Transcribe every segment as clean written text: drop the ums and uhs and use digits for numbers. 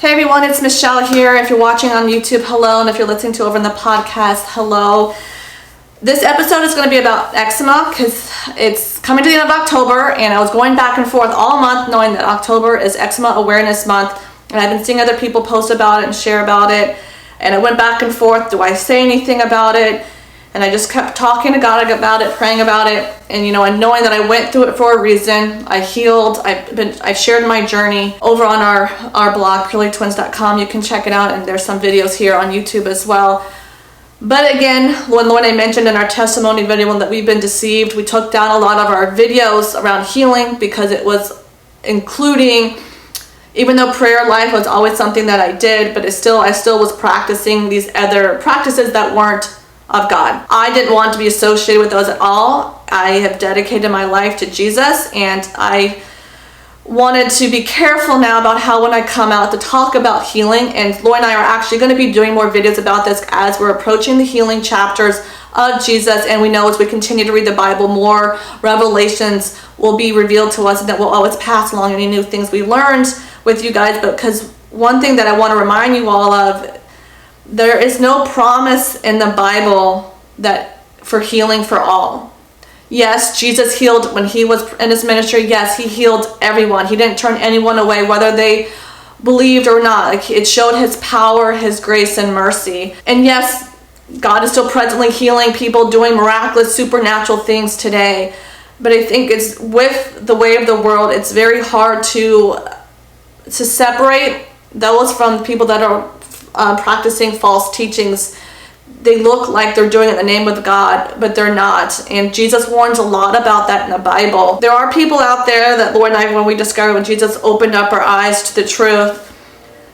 Hey everyone, it's Michelle here. If you're watching on YouTube, hello, and if you're listening to over in the podcast, hello. This episode is going to be about eczema because it's coming to the end of October, and I was going back and forth all month knowing that October is Eczema Awareness Month, and I've been seeing other people post about it and share about it, and I went back and forth, do I say anything about it? And I just kept talking to God about it, praying about it, and and knowing that I went through it for a reason. I healed. I've shared my journey over on our blog, purelytwins.com. You can check it out, and there's some videos here on YouTube as well. But again, when Lord, I mentioned in our testimony video that we've been deceived, we took down a lot of our videos around healing because it was including, even though prayer life was always something that I did, but I still was practicing these other practices that weren't of God. I didn't want to be associated with those at all. I have dedicated my life to Jesus, and I wanted to be careful now about how when I come out to talk about healing, and Lori and I are actually going to be doing more videos about this as we're approaching the healing chapters of Jesus, and we know as we continue to read the Bible, more revelations will be revealed to us, and that we'll always pass along any new things we learned with you guys. But because one thing that I want to remind you all of, there is no promise in the Bible that for healing for all. Yes, Jesus healed when he was in his ministry. Yes, he healed everyone. He didn't turn anyone away, whether they believed or not. Like, it showed his power, his grace, and mercy. And yes, God is still presently healing people, doing miraculous, supernatural things today. But I think it's with the way of the world, it's very hard to separate those from people that are practicing false teachings. They look like they're doing it in the name of God, but they're not. And Jesus warns a lot about that in the Bible. There are people out there that Lord and I, when we discovered, when Jesus opened up our eyes to the truth,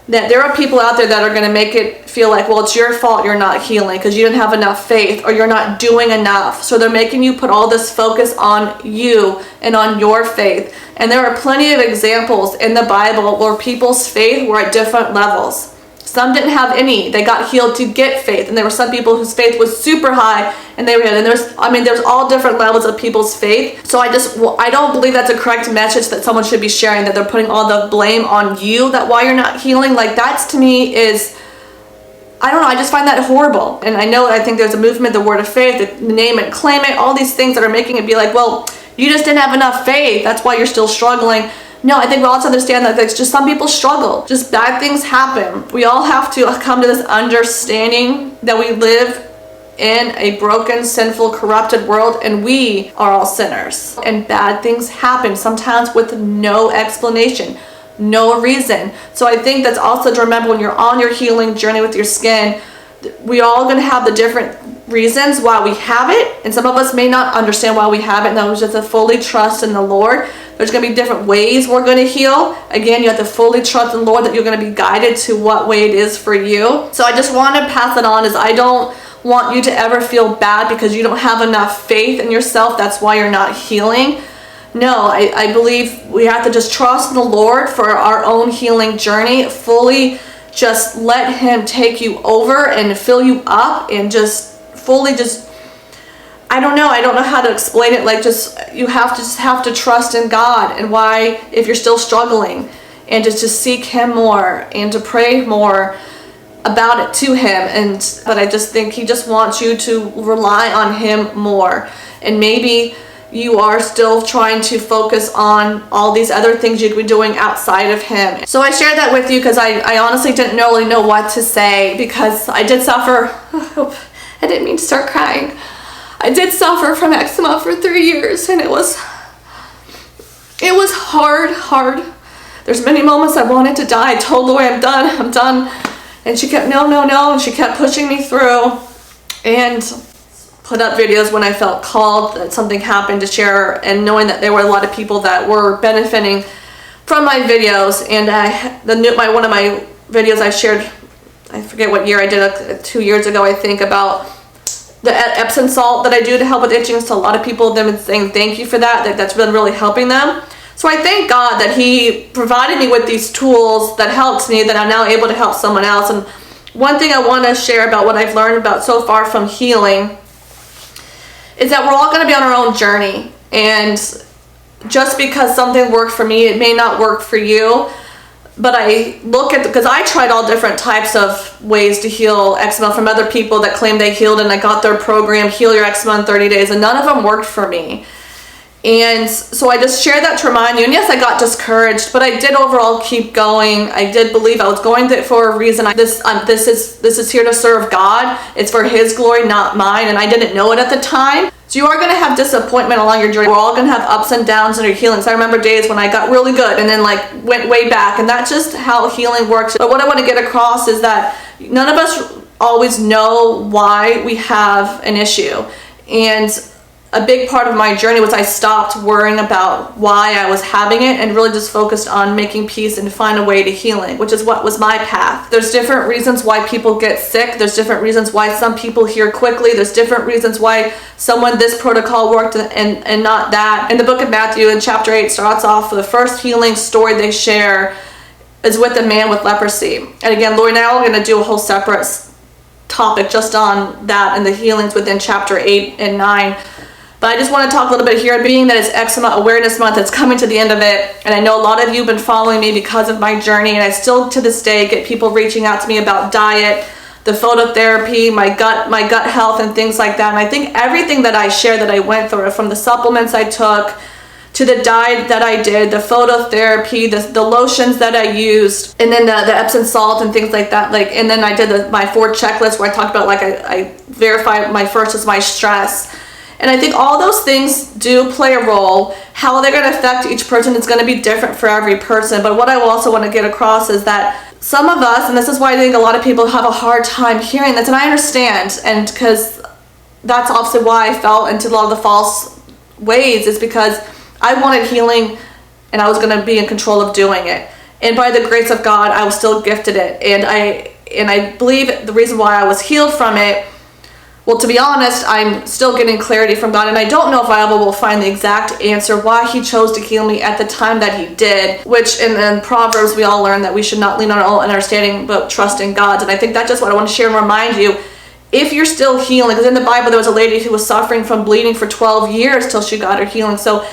that there are people out there that are going to make it feel like, well, it's your fault you're not healing because you didn't have enough faith or you're not doing enough. So they're making you put all this focus on you and on your faith. And there are plenty of examples in the Bible where people's faith were at different levels. Some didn't have any. They got healed to get faith. And there were some people whose faith was super high and they were healed. And there's all different levels of people's faith. So I don't believe that's a correct message that someone should be sharing, that they're putting all the blame on you, that why you're not healing. Like, that's to me is, I don't know, I just find that horrible. And I think there's a movement, the word of faith, the name it, claim it, all these things that are making it be like, well, you just didn't have enough faith. That's why you're still struggling. No, I think we also understand that it's just some people struggle. Just bad things happen. We all have to come to this understanding that we live in a broken, sinful, corrupted world, and we are all sinners. And bad things happen, sometimes with no explanation, no reason. So I think that's also to remember when you're on your healing journey with your skin, we all going to have the different reasons why we have it, and some of us may not understand why we have it, and that was just to fully trust in the Lord. There's going to be different ways we're going to heal. Again, you have to fully trust in the Lord that you're going to be guided to what way it is for you. So I just want to pass it on, as I don't want you to ever feel bad because you don't have enough faith in yourself. That's why you're not healing. No, I believe we have to just trust in the Lord for our own healing journey. Fully just let him take you over and fill you up, and just fully I don't know how to explain it. Like, you have to trust in God, and why, if you're still struggling, and just to seek him more and to pray more about it to him. But I just think he just wants you to rely on him more. And maybe you are still trying to focus on all these other things you could be doing outside of him. So I shared that with you because I honestly didn't really know what to say, because I did suffer. I didn't mean to start crying. I did suffer from eczema for 3 years, and it was hard. There's many moments I wanted to die. I told Lori, I'm done. And she kept, no, and she kept pushing me through, and put up videos when I felt called that something happened to share, and knowing that there were a lot of people that were benefiting from my videos. And one of my videos I shared, I forget what year I did it, 2 years ago I think, about the Epsom salt that I do to help with itching. So a lot of people have been saying thank you for that. That's been really helping them. So I thank God that he provided me with these tools that helped me, that I'm now able to help someone else. And one thing I want to share about what I've learned about so far from healing is that we're all going to be on our own journey. And just because something worked for me, it may not work for you. But I look at, because I tried all different types of ways to heal eczema from other people that claim they healed, and I got their program, Heal Your Eczema in 30 Days, and none of them worked for me. And so I just share that to remind you. And yes, I got discouraged, but I did overall keep going. I did believe I was going there for a reason. This is here to serve God. It's for His glory, not mine. And I didn't know it at the time. So you are going to have disappointment along your journey. We're all going to have ups and downs in your healing. So I remember days when I got really good and then like went way back. And that's just how healing works. But what I want to get across is that none of us always know why we have an issue. And a big part of my journey was I stopped worrying about why I was having it and really just focused on making peace and find a way to healing, which is what was my path. There's different reasons why people get sick. There's different reasons why some people heal quickly. There's different reasons why someone this protocol worked and not that. In the book of Matthew, in chapter 8, starts off with the first healing story they share is with the man with leprosy. And again, Lori and I are going to do a whole separate topic just on that and the healings within chapter 8 and 9. But I just want to talk a little bit here, being that it's Eczema Awareness Month, it's coming to the end of it, and I know a lot of you have been following me because of my journey, and I still to this day get people reaching out to me about diet, the phototherapy, my gut health, and things like that. And I think everything that I share that I went through, from the supplements I took, to the diet that I did, the phototherapy, the lotions that I used, and then the Epsom salt and things like that. And then I did my 4 checklists where I talked about, I verified my first is my stress. And I think all those things do play a role. How they're going to affect each person is going to be different for every person. But what I also want to get across is that some of us, and this is why I think a lot of people have a hard time hearing this, and I understand, and because that's obviously why I fell into a lot of the false ways, is because I wanted healing and I was going to be in control of doing it. And by the grace of God, I was still gifted it. And I believe the reason why I was healed from it, well, to be honest, I'm still getting clarity from God, and I don't know if I ever will find the exact answer why He chose to heal me at the time that He did, which in Proverbs we all learn that we should not lean on our own understanding but trust in God's. And I think that's just what I want to share and remind you. If you're still healing, because in the Bible there was a lady who was suffering from bleeding for 12 years till she got her healing. So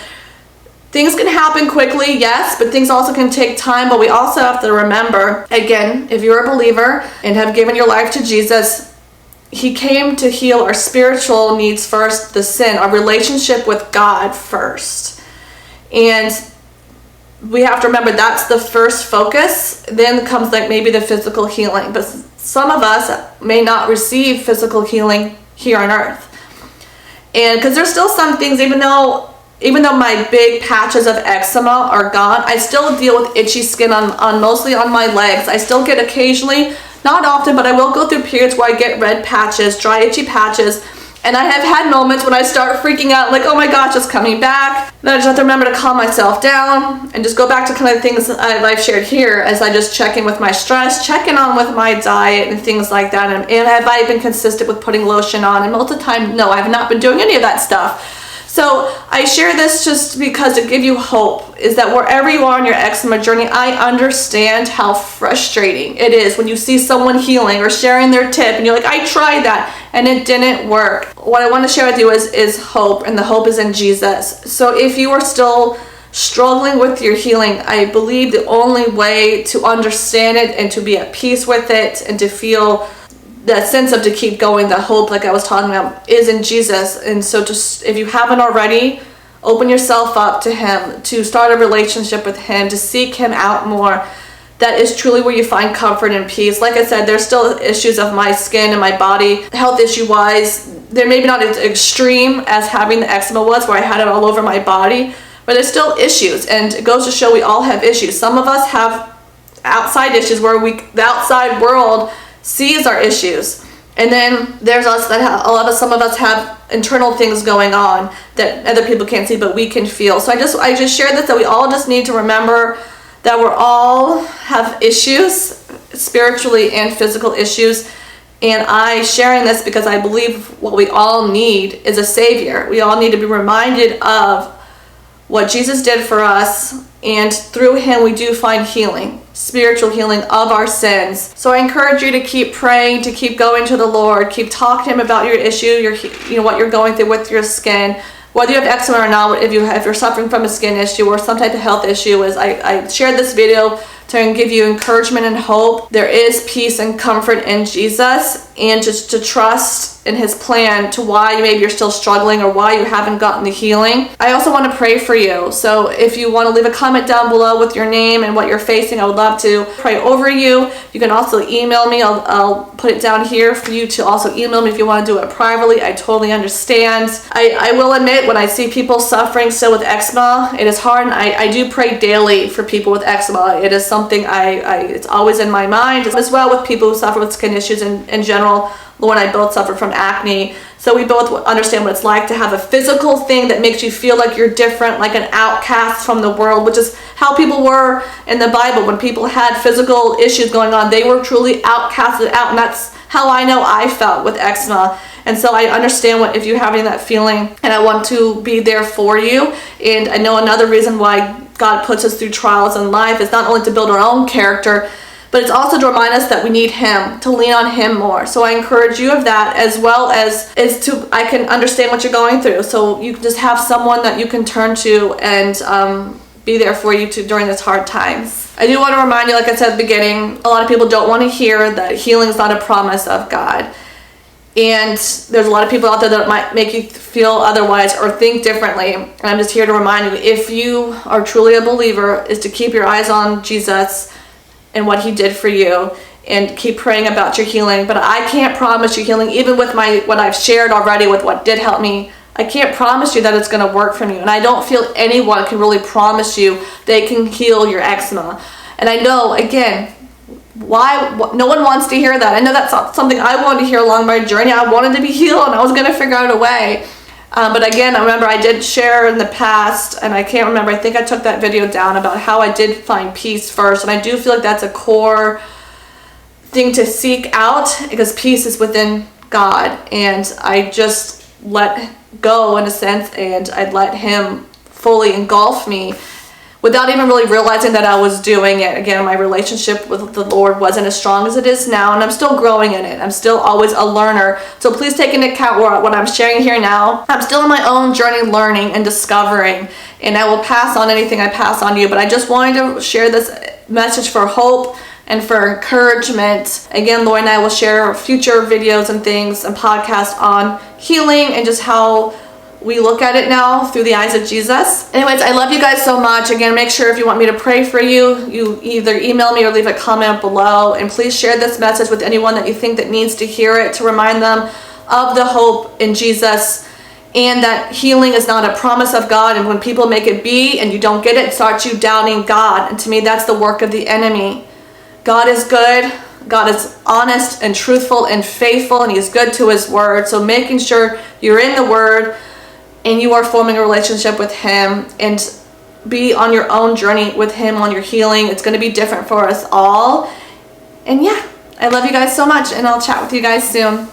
things can happen quickly, yes, but things also can take time. But we also have to remember, again, if you're a believer and have given your life to Jesus, He came to heal our spiritual needs first, the sin, our relationship with God first. And we have to remember that's the first focus. Then comes maybe the physical healing. But some of us may not receive physical healing here on earth. And because there's still some things, even though my big patches of eczema are gone, I still deal with itchy skin on mostly on my legs. I still get occasionally, not often, but I will go through periods where I get red patches, dry itchy patches, and I have had moments when I start freaking out, like, oh my gosh, it's coming back. And I just have to remember to calm myself down and just go back to kind of things I've shared here as I just check in with my stress, check in on with my diet and things like that. And have I been consistent with putting lotion on? And most of the time, no, I have not been doing any of that stuff. So I share this just because to give you hope, is that wherever you are on your eczema journey, I understand how frustrating it is when you see someone healing or sharing their tip and you're like, I tried that and it didn't work. What I want to share with you is hope, and the hope is in Jesus. So if you are still struggling with your healing, I believe the only way to understand it and to be at peace with it and to feel that sense of to keep going, the hope like I was talking about, is in Jesus. And so just, if you haven't already, open yourself up to Him, to start a relationship with Him, to seek Him out more. That is truly where you find comfort and peace. Like I said, there's still issues of my skin and my body, health issue wise. They're maybe not as extreme as having the eczema was, where I had it all over my body, but there's still issues. And it goes to show we all have issues. Some of us have outside issues where the outside world sees our issues, and then there's us that have some of us have internal things going on that other people can't see but we can feel. So I just share this, that we all just need to remember that we're all have issues, spiritually and physical issues, and I sharing this because I believe what we all need is a savior. We all need to be reminded of what Jesus did for us, and through Him we do find healing, spiritual healing of our sins. So I encourage you to keep praying, to keep going to the Lord, keep talking to Him about your issue, what you're going through with your skin, whether you have eczema or not. If you're suffering from a skin issue or some type of health issue, I shared this video to give you encouragement and hope. There is peace and comfort in Jesus, and just to trust in his plan to why maybe you're still struggling or why you haven't gotten the healing. I also want to pray for you. So if you want to leave a comment down below with your name and what you're facing, I would love to pray over you. You can also email me. I'll put it down here for you to also email me if you want to do it privately. I totally understand. I will admit, when I see people suffering still with eczema, it is hard, and I do pray daily for people with eczema. It is something it's always in my mind, as well with people who suffer with skin issues in general. Lauren and I both suffer from acne, so we both understand what it's like to have a physical thing that makes you feel like you're different, like an outcast from the world, which is how people were in the Bible. When people had physical issues going on, they were truly outcasted out, and that's how I know I felt with eczema. And so I understand if you're having that feeling, and I want to be there for you. And I know another reason why God puts us through trials in life is not only to build our own character, but it's also to remind us that we need him, to lean on him more. So I encourage you of that, as well as I can understand what you're going through. So you can just have someone that you can turn to and be there for you during these hard times. I do want to remind you, like I said at the beginning, a lot of people don't want to hear that healing is not a promise of God. And there's a lot of people out there that might make you feel otherwise or think differently. And I'm just here to remind you, if you are truly a believer, is to keep your eyes on Jesus and what he did for you, and keep praying about your healing. But I can't promise you healing, even with what I've shared already with what did help me. I can't promise you that it's going to work from you. And I don't feel anyone can really promise you they can heal your eczema. And I know, again, why no one wants to hear that. I know that's not something I wanted to hear along my journey. I wanted to be healed, and I was going to figure out a way. But again, I remember I did share in the past, and I can't remember, I think I took that video down about how I did find peace first. And I do feel like that's a core thing to seek out, because peace is within God. And I just let go, in a sense, and I let him fully engulf me without even really realizing that I was doing it. Again, my relationship with the Lord wasn't as strong as it is now, and I'm still growing in it. I'm still always a learner. So please take into account what I'm sharing here now. I'm still on my own journey, learning and discovering, and I will pass on anything I pass on to you. But I just wanted to share this message for hope and for encouragement. Again, Lori and I will share future videos and things and podcasts on healing and just how we look at it now through the eyes of Jesus. Anyways, I love you guys so much. Again, make sure if you want me to pray for you, you either email me or leave a comment below. And please share this message with anyone that you think that needs to hear it, to remind them of the hope in Jesus, and that healing is not a promise of God. And when people make it be and you don't get it, it starts you doubting God. And to me, that's the work of the enemy. God is good. God is honest and truthful and faithful, and he is good to his word. So making sure you're in the word and you are forming a relationship with him, and be on your own journey with him on your healing. It's going to be different for us all. And yeah, I love you guys so much, and I'll chat with you guys soon.